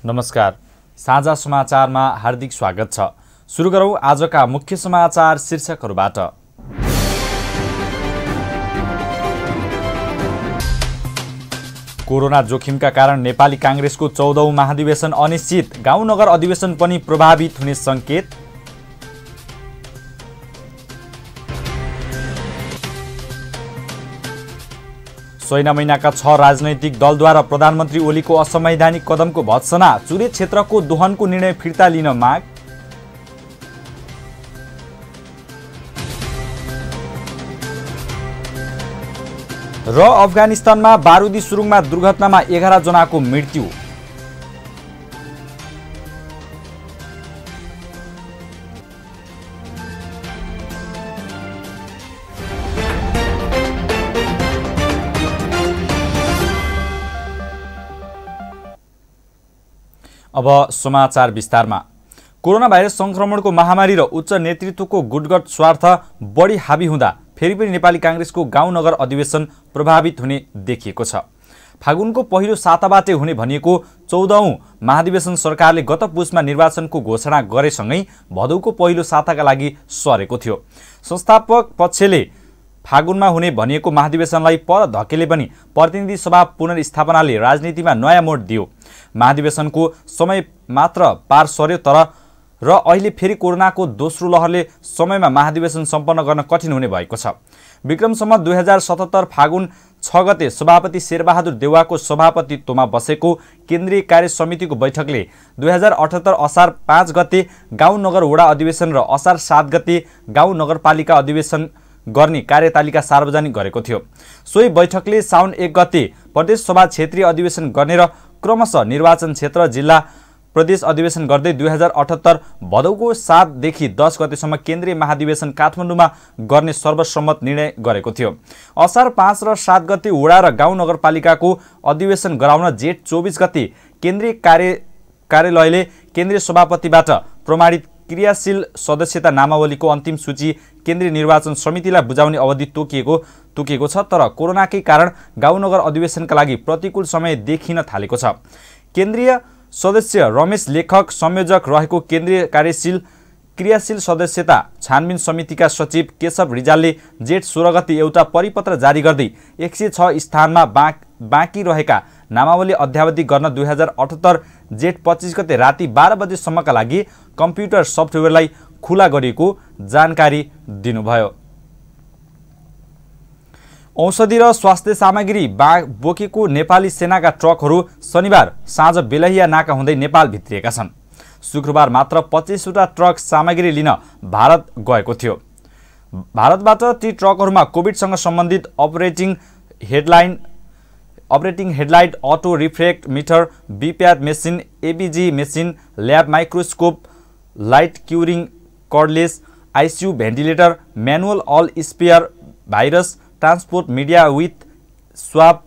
नमस्कार। साझा समाचारमा हार्दिक स्वागत छ। सुरु गरौँ आजका मुख्य समाचार शीर्षकहरूबाट। कोरोना जोखिमका कारण नेपाली कांग्रेसको 14औं महाधिवेशन अनिश्चित, गाउँनगर अधिवेशन पनि प्रभावित हुने संकेत। शैन महिनाका 6 राजनैतिक दलद्वारा प्रधानमन्त्री ओलीको असंवैधानिक कदमको भत्सना, चुरे क्षेत्रको दोहनको निर्णय फिर्ता लिन माग। र अफगानिस्तानमा बारुदी सुरुङमा दुर्घटनामा 11 जनाको मृत्यु। अब समाचार विस्तारमा। कोरोना भाइरस संक्रमणको महामारी र उच्च नेतृत्वको गुटगट स्वार्थ बढी हावी हुँदा फेरि पनि नेपाली कांग्रेसको गाउँनगर अधिवेशन प्रभावित हुने देखिएको छ। फागुनको पहिलो साताबाटै हुने भनिएको 14औं महाधिवेशन सरकारले गत पुसमा निर्वाचनको घोषणा गरेसँगै भदौको पहिलो साताका लागि सरेको थियो। संस्थापक पक्षले फागुनमा हुने भनिएको महाधिवेशनलाई पर धकेले पनि प्रतिनिधि सभा पुनर्स्थापनाले राजनीतिमा नयाँ मोड दियो। महाधिवेशनको समय मात्र पार सर्यो र अहिले फेरि कोरोनाको दोस्रो लहरले समयमा महाधिवेशन सम्पन्न गर्न कठिन हुने भएको छ। विक्रम सम्वत 2077 फागुन 6 गते सभापति शेरबहादुर देउवाको सभापतित्वमा बसेको केन्द्रीय कार्य समितिको बैठकले 2078 असार 5 गते गाउँ नगर वडा अधिवेशन र असार 7 गते गाउँ नगरपालिका अधिवेशन गर्ने कार्यतालिका सार्वजनिक गरेको थियो। सोही बैठकले साउन 1 गते प्रदेश सभा क्षेत्रीय अधिवेशन गर्ने र क्रमशः निर्वाचन क्षेत्र जिल्ला प्रदेश अधिवेशन गर्दै 2078 भदौको 7 देखि 10 गतेसम्म केन्द्रीय महाधिवेशन काठमाडौँमा गर्ने सर्वसम्मत निर्णय गरेको थियो। असार 5 र 7 गते वडा र गाउँ नगरपालिकाको अधिवेशन गराउन जेठ 24 गते केन्द्रीय कार्यालयले केन्द्रीय सभापतिबाट प्रमाणित क्रियाशील सदस्यता नामावलीको अन्तिम सूची केन्द्रीय निर्वाचन समितिलाई बुझाउने अवधि तोकिएको छ। तर कोरोनाकै कारण गाउँनगर अधिवेशनका लागि प्रतिकूल समय देखिन थालेको छ। केन्द्रीय सदस्य रमेश लेखक संयोजक रहेको केन्द्रीय क्रियाशील सदस्यता छानबिन समितिका सचिव केशव रिजालले जेठ 16 गते एउटा परिपत्र जारी गर्दै 106 स्थानमा बाँकी रहेका नामावली अद्यावधि गर्न 2078 जेठ 25 गते राति 12 बजेसम्मका लागि कम्प्युटर सफ्टवेयरलाई खुला गरिएको जानकारी दिनुभयो। औषधि र स्वास्थ्य सामग्री बोकेको नेपाली सेनाका ट्रकहरू शनिबार साँझ बेलहिया नाका हुँदै नेपाल भित्रिएका छन्। शुक्रबार मात्र 25 वटा ट्रक सामग्री लिन भारत गएको थियो। भारतबाट ती ट्रकहरूमा कोभिडसँग सम्बन्धित operating headlight, auto refractometer, BiPAP machine, ABG machine, lab microscope, light curing cordless, ICU ventilator, manual all spare, virus transport media with swab,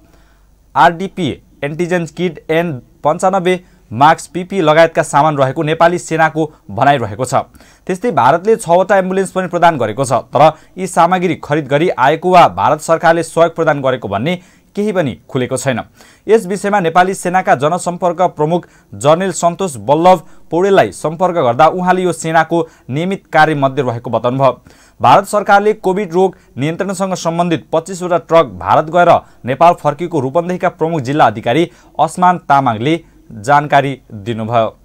RDP antigen kit, N95 mask, PP लगायतका सामान रहेको नेपाली सेनाको भनाइरहेको छ। त्यस्तै भारतले 6 वटा एम्बुलेन्स पनि प्रदान गरेको छ। तर यी सामग्री खरिद गरी आएको वा भारत सरकारले सहयोग प्रदान गरेको भन्ने केही पनि खुलेको छैन। यस विषयमा नेपाली सेनाका जनसम्पर्क प्रमुख जनरल सन्तोष बल्लभ पौडेललाई सम्पर्क गर्दा उहाँले यो सेनाको नियमित कार्यमध्ये रहेको बताउनुभयो। भारत सरकारले कोभिड रोग नियन्त्रणसँग सम्बन्धित 25 वटा ट्रक भारत गएर नेपाल फर्किएको रूपन्देहीका प्रमुख जिल्ला अधिकारी असमान तामाङले जानकारी दिनुभयो।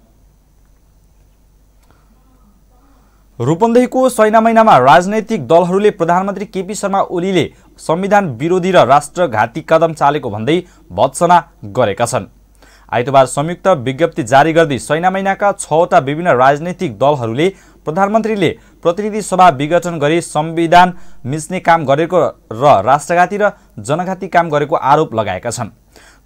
रूपन्देहीको शैन महिनामा राजनैतिक दलहरूले प्रधानमन्त्री केपी शर्मा ओलीले संविधान विरोधी र राष्ट्रघाती कदम चालेको भन्दै भत्सना गरेका छन्। आइतबार संयुक्त विज्ञप्ति जारी गर्दै शैन महिनाका 6 वटा विभिन्न राजनैतिक दलहरूले प्रधानमन्त्रीले प्रतिनिधि सभा विघटन गरी संविधान मिच्ने काम गरेको र राष्ट्रघाती र जनघाती काम गरेको आरोप लगाएका छन्।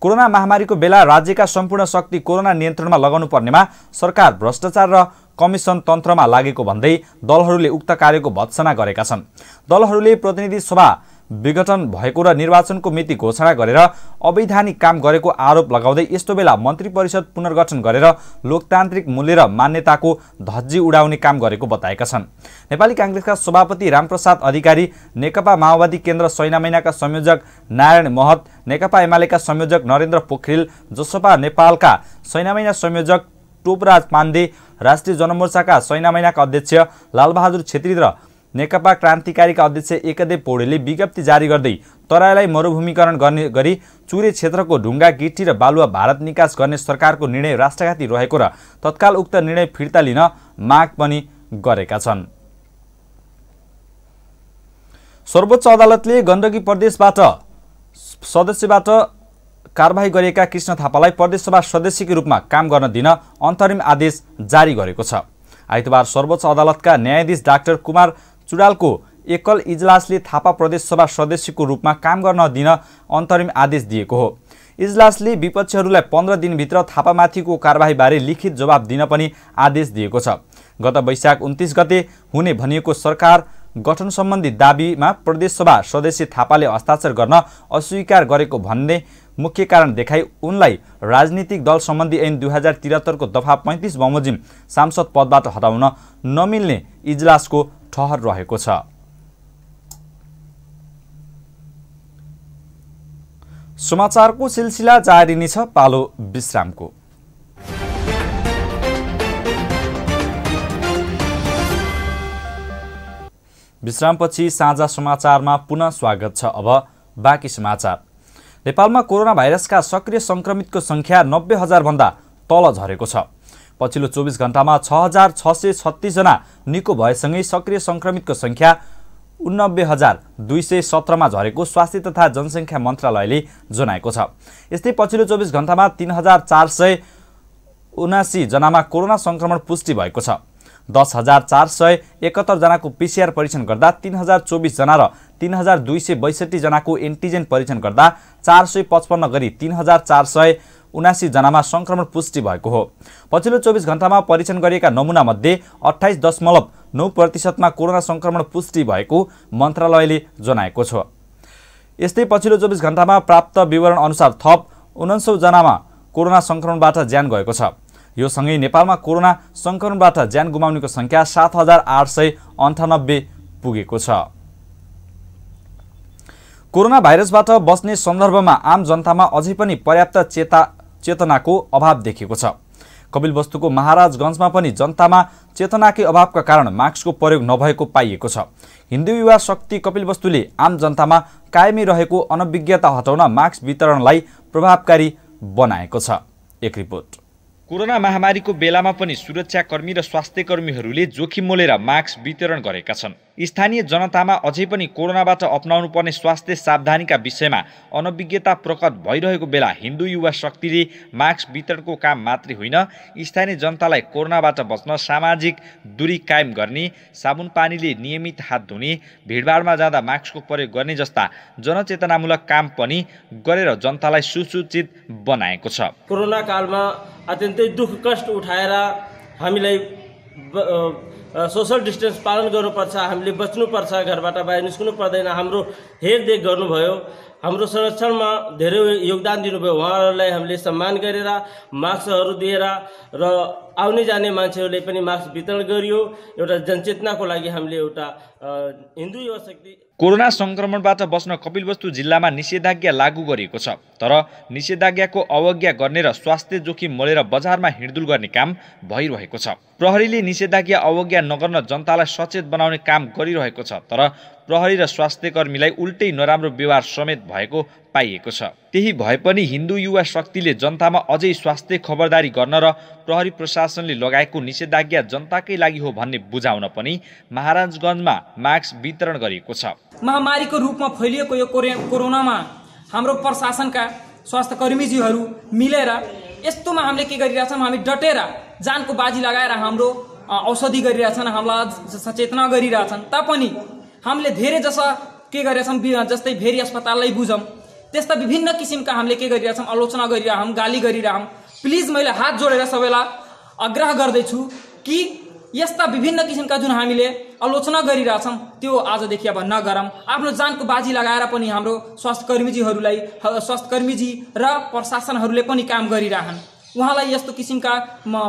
कोरोना महामारीको बेला राज्यका सम्पूर्ण शक्ति कोरोना नियन्त्रणमा लगाउनु पर्नेमा सरकार भ्रष्टाचार र कमिसन तन्त्रमा लागेको भन्दै दलहरूले उक्त कार्यको भत्सना गरेका छन्। दलहरूले प्रतिनिधि सभा विघटन भएको र निर्वाचनको मिति घोषणा गरेर अवैधानिक काम गरेको आरोप लगाउँदै यस्तो बेला मन्त्री परिषद पुनर्गठन गरेर लोकतान्त्रिक मूल्य र मान्यताको धज्जी उडाउने काम गरेको बताएका छन्। नेपाली कांग्रेसका सभापति रामप्रसाद अधिकारी, नेकपा माओवादी केन्द्र सैना महिनाका संयोजक नारायण महत, नेकपा एमालेका संयोजक नरेन्द्र पोखरेल, जसपा नेपालका सैना महिना संयोजक टोपराज पाण्डे, राष्ट्रिय जनमोर्चाका सैना महिनाका अध्यक्ष लालबहादुर छेत्री र नेकपा क्रान्तिकारीका अध्यक्ष एकदेव पौडेलले विज्ञप्ति जारी गर्दै तराईलाई मरुभूमिकरण गर्ने गरी चुरे क्षेत्रको ढुङ्गा गिटी र बालुवा भारत निकास गर्ने सरकारको निर्णय राष्ट्रघाती रहेको र तत्काल उक्त निर्णय फिर्ता लिन माग पनि गरेका छन्। सर्वोच्च अदालतले गण्डकी प्रदेशबाट सदस्यबाट कारबाही गरिएका कृष्ण थापालाई प्रदेशसभा सदस्यको रूपमा काम गर्न दिन अन्तरिम आदेश जारी गरेको छ। आइतबार सर्वोच्च अदालतका न्यायाधीश डाक्टर कुमार चुडालको एकल इजलासले थापा प्रदेशसभा सदस्यको रूपमा काम गर्न दिन अन्तरिम आदेश दिएको हो। इजलासले विपक्षीहरूलाई 15 दिनभित्र थापामाथिको कारबाहीबारे लिखित जवाब दिन पनि आदेश दिएको छ। गत वैशाख 29 गते हुने भनिएको सरकार गठन सम्बन्धी दाबीमा प्रदेशसभा सदस्य थापाले हस्ताक्षर गर्न अस्वीकार गरेको भन्ने मुख्य कारण देखाई उनलाई राजनीतिक दल सम्बन्धी ऐन 2073 को दफा 35 बमोजिम सांसद पदबाट हटाउन नमिल्ने इजलासको ठहर रहेको छ। समाचारको सिलसिला जारी नै छ, पालो विश्रामको। विश्रामपछि साझा समाचारमा पुनः स्वागत छ। अब बाँकी समाचार। नेपालमा कोरोना भाइरसका सक्रिय संक्रमितको संख्या 90,000 भन्दा तल झरेको छ। पछिल्लो 24 घण्टामा 6,636 जना निको भएसँगै सक्रिय संक्रमितको संख्या 89,217 मा झरेको स्वास्थ्य तथा जनसङ्ख्या मन्त्रालयले जनाएको छ। यस्तै पछिल्लो 24 घण्टामा 3,479 जनामा कोरोना संक्रमण पुष्टि भएको छ। 10,471 जनाको पीसीआर परीक्षण गर्दा 3,024 जना र 3,262 जनाको एन्टिजेन परीक्षण गर्दा 455 गरी 3,479 जनामा संक्रमण पुष्टि भएको हो। पछिल्लो 24 घण्टामा परीक्षण गरिएका नमुना मध्ये 28.9% मा कोरोना संक्रमण पुष्टि भएको मन्त्रालयले जनाएको छ। यस्तै पछिल्लो 24 घण्टामा प्राप्त विवरण अनुसार थप 49 जनामा कोरोना संक्रमणबाट ज्यान गएको छ। यो सँगै नेपालमा कोरोना संक्रमणबाट ज्यान गुमाउनेको संख्या 7,898 पुगेको छ। कोरोना भाइरसबाट बच्ने सन्दर्भमा आम जनतामा अझै पनि पर्याप्त चेतनाको अभाव देखिएको छ। कपिलवस्तुको महाराजगञ्जमा पनि जनतामा चेतनाकै अभावका कारण मास्कको प्रयोग नभएको पाइएको छ। हिन्दू युवा शक्ति कपिलवस्तुले आम जनतामा कायमी रहेको अनभिज्ञता हटाउन मास्क वितरणलाई प्रभावकारी बनाएको छ। एक रिपोर्ट। कोरोना महामारीको बेलामा पनि सुरक्षाकर्मी र स्वास्थ्यकर्मीहरूले जोखिम मोलेर मास्क वितरण गरेका छन्। स्थानीय जनतामा अझै पनि कोरोनाबाट अपनाउनु पर्ने स्वास्थ्य सावधानीका विषयमा अनभिज्ञता प्रकट भइरहेको बेला हिन्दू युवा शक्तिले मास्क वितरणको काम मात्रै होइन, स्थानीय जनतालाई कोरोनाबाट बच्न सामाजिक दूरी कायम गर्ने, साबुन पानीले नियमित हात धुने, भिडभाडमा जाँदा मास्कको प्रयोग गर्ने जस्ता जनचेतनामूलक काम पनि गरेर जनतालाई सुसूचित बनाएको छ। कोरोना कालमा अत्यन्तै दुःख कष्ट उठाएर हामीलाई सोशल डिस्टेन्स पालन गर्नुपर्छ, हामीले बच्नुपर्छ, घरबाट बाहिर निस्कनु पर्दैन, हाम्रो हेरदेख गर्नुभयो, हाम्रो संरक्षणमा धेरै योगदान दिनुभयो। उहाँहरूलाई हामीले सम्मान गरेर मास्कहरू दिएर र आउने जाने मान्छेहरूले पनि मास्क वितरण गरियो। एउटा जनचेतनाको लागि हामीले एउटा हिन्दू युवा शक्ति कोरोना संक्रमणबाट बच्न कपिलवस्तु जिल्लामा निषेधाज्ञा लागू गरिएको छ। तर निषेधाज्ञाको अवज्ञा गर्ने र स्वास्थ्य जोखिम मोलेर बजारमा हिँडडुल गर्ने काम भइरहेको छ। प्रहरीले निषेधाज्ञा अवज्ञा नगर्न जनतालाई सचेत बनाउने काम गरिरहेको छ। तर प्रहरी र स्वास्थ्यकर्मीलाई उल्टै नराम्रो व्यवहार समेत भएको पाइएको छ। त्यही भए पनि हिन्दू युवा शक्तिले जनतामा अझै स्वास्थ्य खबरदारी गर्न र प्रहरी प्रशासनले लगाएको निषेधाज्ञा जनताकै लागि हो भन्ने बुझाउन पनि महाराजगञ्जमा मास्क वितरण गरिएको छ। महामारीको रूपमा फैलिएको यो कोरोनामा हाम्रो प्रशासनका स्वास्थ्यकर्मीजीहरू मिलेर यस्तोमा हामीले के गरिरहेछौँ, हामी डटेर जानको बाजी लगाएर हाम्रो औषधि गरिरहेछन्, हामीलाई सचेतना गरिरहेछन्। तापनि हामीले धेरै जसा के गरिरहेछौँ, जस्तै भेरी अस्पताललाई बुझौँ, त्यस्ता विभिन्न किसिमका हामीले के गरिरहेछौँ, आलोचना गरिरहौँ, गाली गरिरहौँ। प्लिज मैले हात जोडेर सबैलाई आग्रह गर्दैछु कि यस्ता विभिन्न किसिमका जुन हामीले आलोचना गरिरहेछौँ त्यो आजदेखि अब नगरौँ। आफ्नो जानको बाजी लगाएर पनि हाम्रो स्वास्थ्यकर्मीजी र प्रशासनहरूले पनि काम गरिरहन्। उहाँलाई यस्तो किसिमका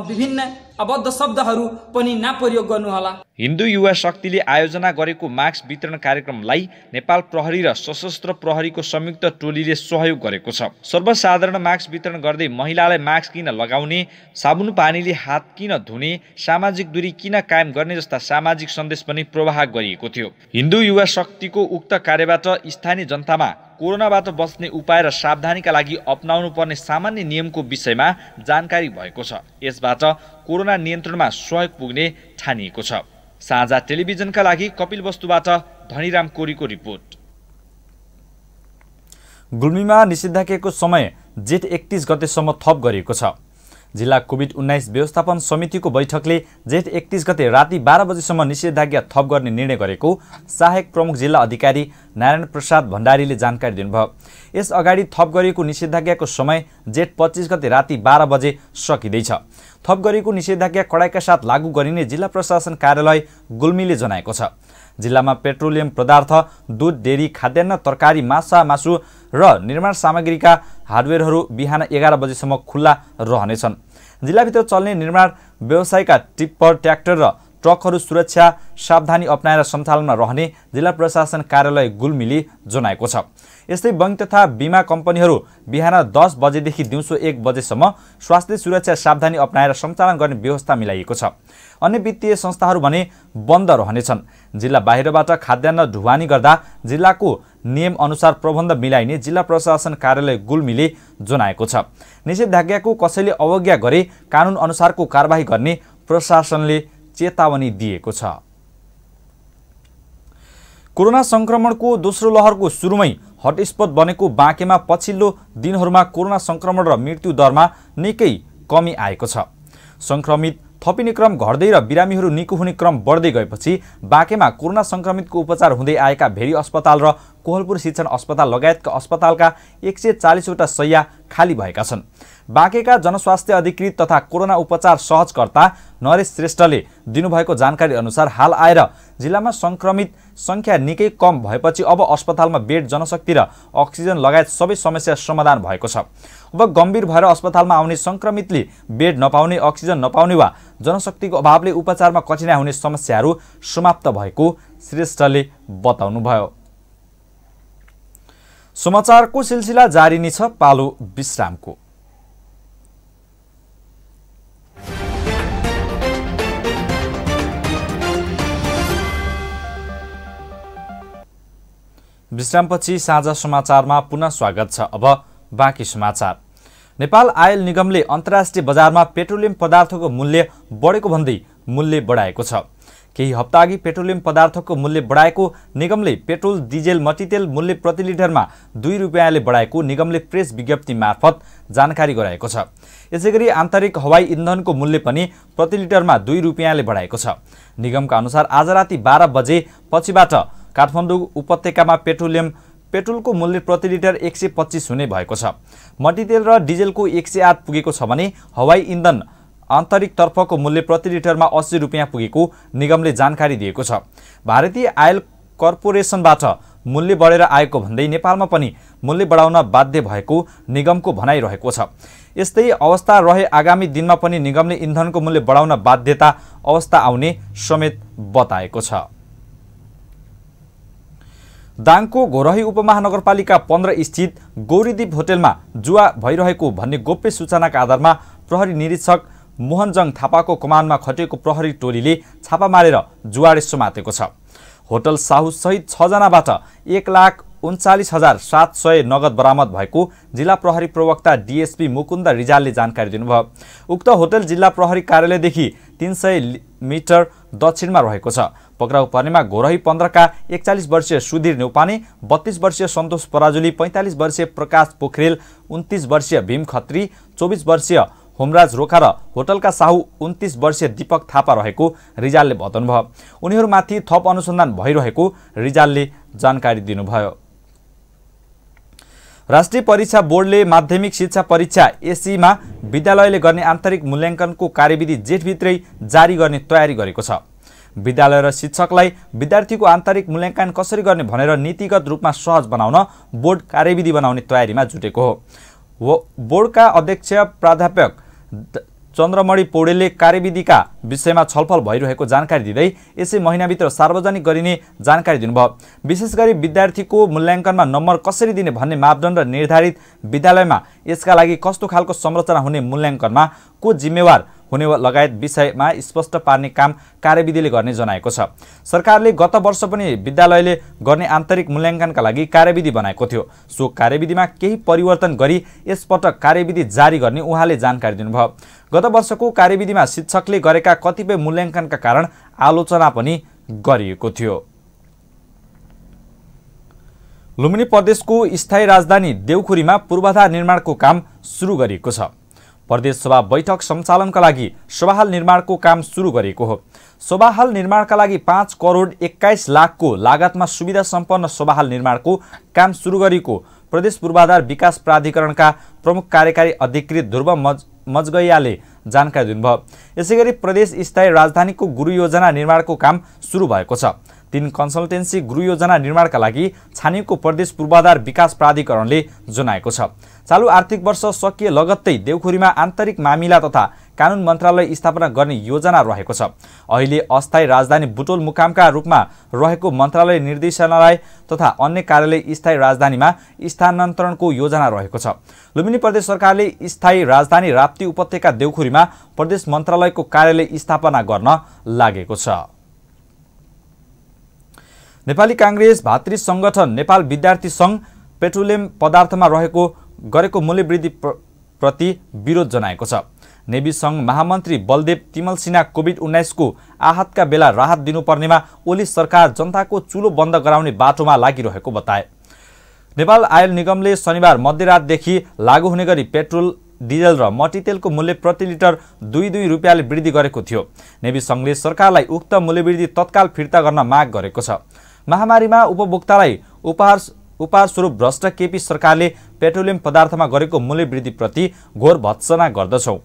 विभिन्न अबद्ध शब्दहरू पनि नप्रयोग गर्नुहोला। हिन्दू युवा शक्तिले आयोजना गरेको मास्क वितरण कार्यक्रमलाई नेपाल प्रहरी र सशस्त्र प्रहरीको संयुक्त टोलीले सहयोग गरेको छ। सर्वसाधारण मास्क वितरण गर्दै महिलालाई मास्क किन लगाउने, साबुन पानीले हात किन धुने, सामाजिक दूरी किन कायम गर्ने जस्ता सामाजिक सन्देश पनि प्रवाह गरिएको थियो। हिन्दू युवा शक्तिको उक्त कार्यबाट स्थानीय जनतामा कोरोनाबाट बच्ने उपाय र सावधानीका लागि अपनाउनु पर्ने सामान्य नियमको विषयमा जानकारी भएको छ। यसबाट कोरोना नियन्त्रणमा सहयोग पुग्ने ठानिएको छ। साझा टेलिभिजनका लागि कपिल वस्तुबाट धनीराम कोरीको रिपोर्ट। गुल्मीमा निषेधाज्ञाको समय जेठ 31 गतेसम्म थप गरिएको छ। जिल्ला कोभिड-19 व्यवस्थापन समितिको बैठकले जेठ 31 गते राति 12 बजेसम्म निषेधाज्ञा थप गर्ने निर्णय गरेको सहायक प्रमुख जिल्ला अधिकारी नारायण प्रसाद भण्डारीले जानकारी दिनुभयो। यस अगाडि थप गरिएको निषेधाज्ञाको समय जेठ 25 गते राति 12 बजे सकिँदैछ। थप गरिएको निषेधाज्ञा कडाइका साथ लागू गरिने जिल्ला प्रशासन कार्यालय गुल्मीले जनाएको छ। जिल्लामा पेट्रोलियम पदार्थ, दूध, डेरी, खाद्यान्न, तरकारी, मासु र निर्माण सामग्रीका हार्डवेयरहरू बिहान 11 बजेसम्म खुल्ला रहनेछन्। जिल्लाभित्र चल्ने निर्माण व्यवसायका टिप्पर, ट्र्याक्टर र ट्रकहरू सुरक्षा सावधानी अपनाएर सञ्चालनमा रहने जिल्ला प्रशासन कार्यालय गुल्मीले जनाएको छ। यस्तै बैंक तथा बीमा कम्पनीहरू बिहान 10 बजेदेखि दिउँसो 1 बजेसम्म स्वास्थ्य सुरक्षा सावधानी अपनाएर सञ्चालन गर्ने व्यवस्था मिलाइएको छ। अन्य वित्तीय संस्थाहरू भने बन्द रहनेछन्। जिल्ला बाहिरबाट खाद्यान्न ढुवानी गर्दा जिल्लाको नियम अनुसार प्रबन्ध मिलाइने जिल्ला प्रशासन कार्यालय गुल्मीले जनाएको छ। निषेधाज्ञाको कसैले अवज्ञा गरे कानुन अनुसारको कारबाही गर्ने प्रशासनले चेतावनी दिएको छ। कोरोना संक्रमणको दोस्रो लहरको सुरुमै हटस्पट बनेको बाँकेमा पछिल्लो दिनहरूमा कोरोना संक्रमण र मृत्यु दरमा निकै कमी आएको छ। संक्रमित थपिने क्रम घट्दै र बिरामीहरू निको हुने क्रम बढ्दै गएपछि बाँकेमा कोरोना संक्रमितको उपचार हुँदै आएका भेरी अस्पताल र कोहलपुर शिक्षण अस्पताल लगायतका अस्पतालका 140 वटा शैय्या खाली भएका छन्। बाँकेका जनस्वास्थ्य अधिकृत तथा कोरोना उपचार सहजकर्ता नरेश श्रेष्ठले दिनुभएको जानकारी अनुसार हाल आएर जिल्लामा संक्रमित संख्या निकै कम भएपछि अब अस्पतालमा बेड, जनशक्ति र अक्सिजन लगायत सबै समस्या समाधान भएको छ। अब गम्भीर भएर अस्पतालमा आउने संक्रमितले बेड नपाउने, अक्सिजन नपाउने वा जनशक्तिको अभावले उपचारमा कठिनाइ हुने समस्याहरू समाप्त भएको श्रेष्ठले बताउनुभयो। समाचारको सिलसिला जारी नै छ, पालो विश्रामको। विश्रामपछि साझा समाचारमा पुनः स्वागत छ। अब बाँकी समाचार। नेपाल आयल निगमले अन्तर्राष्ट्रिय बजारमा पेट्रोलियम पदार्थको मूल्य बढेको भन्दै मूल्य बढाएको छ। केही हप्ताअघि पेट्रोलियम पदार्थको मूल्य बढाएको निगमले पेट्रोल, डिजेल, मट्टीतेल मूल्य प्रति लिटरमा 2 रुपियाँले बढाएको निगमले प्रेस विज्ञप्ति मार्फत जानकारी गराएको छ। यसैगरी आन्तरिक हवाई इन्धनको मूल्य पनि प्रति लिटरमा 2 रुपियाँले बढाएको छ। निगमका अनुसार आज राति 12 बजे पछिबाट काठमाडौँ उपत्यकामा पेट्रोलको मूल्य प्रति लिटर 125 हुने भएको छ। मट्टीतेल र डिजेलको 108 पुगेको छ भने हवाई इन्धन आन्तरिक तर्फको मूल्य प्रति लिटरमा 80 रुपियाँ पुगेको निगमले जानकारी दिएको छ। भारतीय आयल कर्पोरेसनबाट मूल्य बढेर आएको भन्दै नेपालमा पनि मूल्य बढाउन बाध्य भएको निगमको भनाइरहेको छ। यस्तै अवस्था रहे आगामी दिनमा पनि निगमले इन्धनको मूल्य बढाउन बाध्यता अवस्था आउने समेत बताएको छ। दाङको घोरही उपमहानगरपालिका 15 स्थित गौरीदीप होटलमा जुवा भइरहेको भन्ने गोप्य सूचनाका आधारमा प्रहरी निरीक्षक मोहनजङ थापाको कमानमा खटिएको प्रहरी टोलीले छापा मारेर जुवाडे समातेको छ। होटल साहु सहित 6 जनाबाट 1,39,700 नगद बरामद भएको जिल्ला प्रहरी प्रवक्ता डीएसपी मुकुन्द रिजालले जानकारी दिनुभयो। उक्त होटल जिल्ला प्रहरी कार्यालयदेखि 300 मिटर दक्षिणमा रहेको छ। पक्राउ पर्नेमा घोरही 15 का 41 वर्षीय सुधीर नेउपाने, 32 वर्षीय सन्तोष पराजुली, 45 वर्षीय प्रकाश पोखरेल, 29 वर्षीय भीम खत्री, 24 वर्षीय होमराज रोका र होटलका साहु 29 वर्षीय दीपक थापा रहेको रिजालले बताउनुभयो। उनीहरूमाथि थप अनुसन्धान भइरहेको रिजालले जानकारी दिनुभयो। राष्ट्रिय परीक्षा बोर्डले माध्यमिक शिक्षा परीक्षा एसीमा विद्यालयले गर्ने आन्तरिक मूल्याङ्कनको कार्यविधि जेठभित्रै जारी गर्ने तयारी गरेको छ। विद्यालय र शिक्षकलाई विद्यार्थीको आन्तरिक मूल्याङ्कन कसरी गर्ने भनेर नीतिगत रूपमा सहज बनाउन बोर्ड कार्यविधि बनाउने तयारीमा जुटेको हो। बोर्डका अध्यक्ष प्राध्यापक चन्द्रमणि पौडेलले कार्यविधिका विषयमा छलफल भइरहेको जानकारी दिँदै यसै महिनाभित्र सार्वजनिक गरिने जानकारी दिनुभयो। विशेष गरी विद्यार्थीको मूल्याङ्कनमा नम्बर कसरी दिने भन्ने मापदण्ड निर्धारित विद्यालयमा यसका लागि कस्तो खालको संरचना हुने, मूल्याङ्कनमा को जिम्मेवार हुने लगायत विषयमा स्पष्ट पार्ने काम कार्यविधिले गर्ने जनाएको छ। सरकारले गत वर्ष पनि विद्यालयले गर्ने आन्तरिक मूल्याङ्कनका लागि कार्यविधि बनाएको थियो। सो कार्यविधिमा केही परिवर्तन गरी यसपटक कार्यविधि जारी गर्ने उहाँले जानकारी दिनुभयो। गत वर्षको कार्यविधिमा शिक्षकले गरेका कतिपय मूल्याङ्कनका कारण आलोचना पनि गरिएको थियो। लुम्बिनी प्रदेशको स्थायी राजधानी देउखुरीमा पूर्वाधार निर्माणको काम सुरु गरिएको छ। प्रदेश सभा बैठक सञ्चालनका लागि सभाहाल निर्माणको काम सुरु गरेको हो। सभाहाल निर्माणका लागि 5 करोड 21 लाखको लागतमा सुविधा सम्पन्न सभाहाल निर्माणको काम सुरु गरेको प्रदेश पूर्वाधार विकास प्राधिकरणका प्रमुख कार्यकारी अधिकृत ध्रुव मजगैयाले जानकारी दिनुभयो। यसैगरी प्रदेश स्थायी राजधानीको गृह योजना निर्माणको काम सुरु भएको छ। 3 कन्सल्टेन्सी गृह योजना निर्माणका लागि छानिएको प्रदेश पूर्वाधार विकास प्राधिकरणले जनाएको छ। चालू आर्थिक वर्ष सकिए लगत्तै देउखुरीमा आन्तरिक मामिला तथा कानुन मन्त्रालय स्थापना गर्ने योजना रहेको छ। अहिले अस्थायी राजधानी बुटोल मुकामका रूपमा रहेको मन्त्रालय निर्देशालय तथा अन्य कार्यालय स्थायी राजधानीमा स्थानान्तरणको योजना रहेको छ। लुम्बिनी प्रदेश सरकारले स्थायी राजधानी राप्ती उपत्यका देउखुरीमा प्रदेश मन्त्रालयको कार्यालय स्थापना गर्न लागेको छ। नेपाली कांग्रेस भातृ संगठन नेपाल विद्यार्थी संघ पेट्रोलियम पदार्थमा गरेको मूल्यवृद्धि प्रति विरोध जनाएको छ। नेवी संघ महामन्त्री बलदेव तिमल सिन्हा कोभिड-19 को आहतका बेला राहत दिनुपर्नेमा ओली सरकार जनताको चुलो बन्द गराउने बाटोमा लागिरहेको बताए। नेपाल आयल निगमले शनिबार मध्यरातदेखि लागू हुने गरी पेट्रोल, डिजल र मट्टीतेलको मूल्य प्रति लिटर 2 रुपियाँले वृद्धि गरेको थियो। नेवी संघले सरकारलाई उक्त मूल्यवृद्धि तत्काल फिर्ता गर्न माग गरेको छ। महामारीमा उपभोक्तालाई उपहार स्वरूप भ्रष्ट केपी सरकारले पेट्रोलियम पदार्थमा गरेको मूल्यवृद्धि प्रति घोर भत्सना गर्दछौं।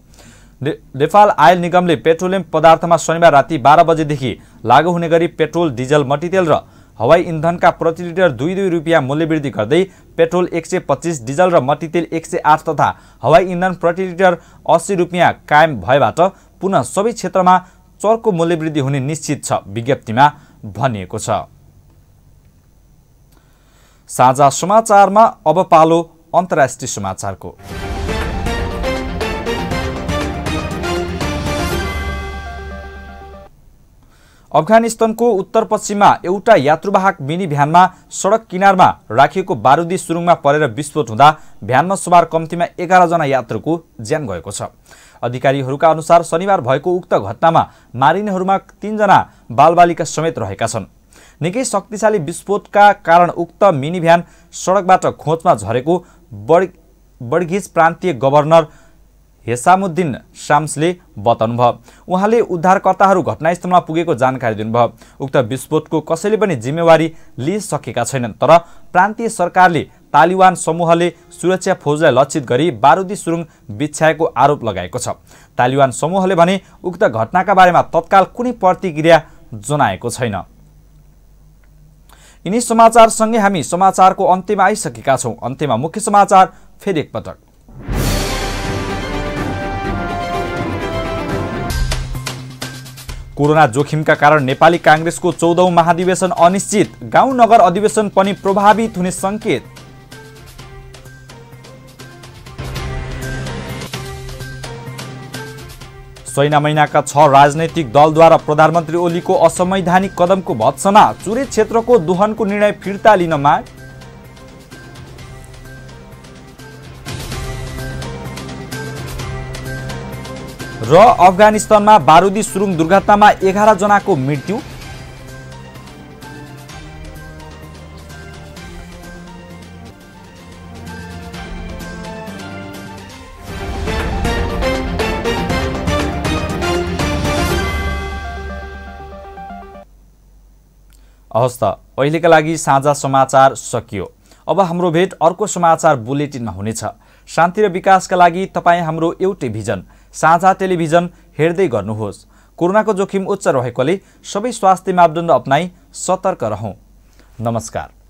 नेपाल आयल निगमले पेट्रोलियम पदार्थमा शनिबार राति 12 बजेदेखि लागू हुने गरी पेट्रोल, डिजल, मट्टीतेल र हवाई इन्धनका प्रति लिटर 2 रुपियाँ मूल्यवृद्धि गर्दै पेट्रोल 125, डिजल र मट्टीतेल 108 तथा हवाई इन्धन प्रति लिटर 80 रुपियाँ कायम भएबाट पुनः सबै क्षेत्रमा चर्को मूल्यवृद्धि हुने निश्चित छ, विज्ञप्तिमा भनिएको छ। साझा समाचारमा अब पालो अन्तर्राष्ट्रिय समाचारको। अफगानिस्तानको उत्तर पश्चिममा एउटा यात्रुवाहक मिनी भ्यानमा सडक किनारमा राखिएको बारुदी सुरुङमा परेर विस्फोट हुँदा भ्यानमा सवार कम्तीमा 11 जना यात्रुको ज्यान गएको छ। अधिकारीहरूका अनुसार शनिबार भएको उक्त घटनामा मारिनेहरूमा 3 जना बालबालिका समेत रहेका छन्। निकै शक्तिशाली विस्फोटका कारण उक्त मिनी भ्यान सडकबाट खोजमा झरेको बडगिज प्रान्तीय गभर्नर हेसामुद्दिन शाम्सले बताउनुभयो। उहाँले उद्धारकर्ताहरू घटनास्थलमा पुगेको जानकारी दिनुभयो। उक्त विस्फोटको कसैले पनि जिम्मेवारी लिइसकेका छैनन्, तर प्रान्तीय सरकारले तालिबान समूहले सुरक्षा फौजलाई लक्षित गरी बारुदी सुरुङ बिछ्याएको आरोप लगाएको छ। तालिबान समूहले भने उक्त घटनाका बारेमा तत्काल कुनै प्रतिक्रिया जनाएको छैन। यिनी समाचारसँगै हामी समाचारको अन्त्यमा आइसकेका छौं। अन्त्यमा मुख्य समाचार फेरि एकपटक। कोरोना जोखिमका कारण नेपाली कांग्रेसको 14औं महाधिवेशन अनिश्चित, गाउँ नगर अधिवेशन पनि प्रभावित हुने संकेत। सैना महिनाका 6 राजनैतिक दलद्वारा प्रधानमन्त्री ओलीको असंवैधानिक कदमको भत्सना, चुरे क्षेत्रको दोहनको निर्णय फिर्ता लिन माग। र अफगानिस्तानमा बारुदी सुरुङ दुर्घटनामा 11 जनाको मृत्यु। हवस् त, अहिलेका लागि साझा समाचार सकियो। अब हाम्रो भेट अर्को समाचार बुलेटिनमा हुनेछ। शान्ति र विकासका लागि तपाईँ हाम्रो एउटै भिजन साझा टेलिभिजन हेर्दै गर्नुहोस्। कोरोनाको जोखिम उच्च रहेकोले सबै स्वास्थ्य मापदण्ड अपनाई सतर्क रहौं। नमस्कार।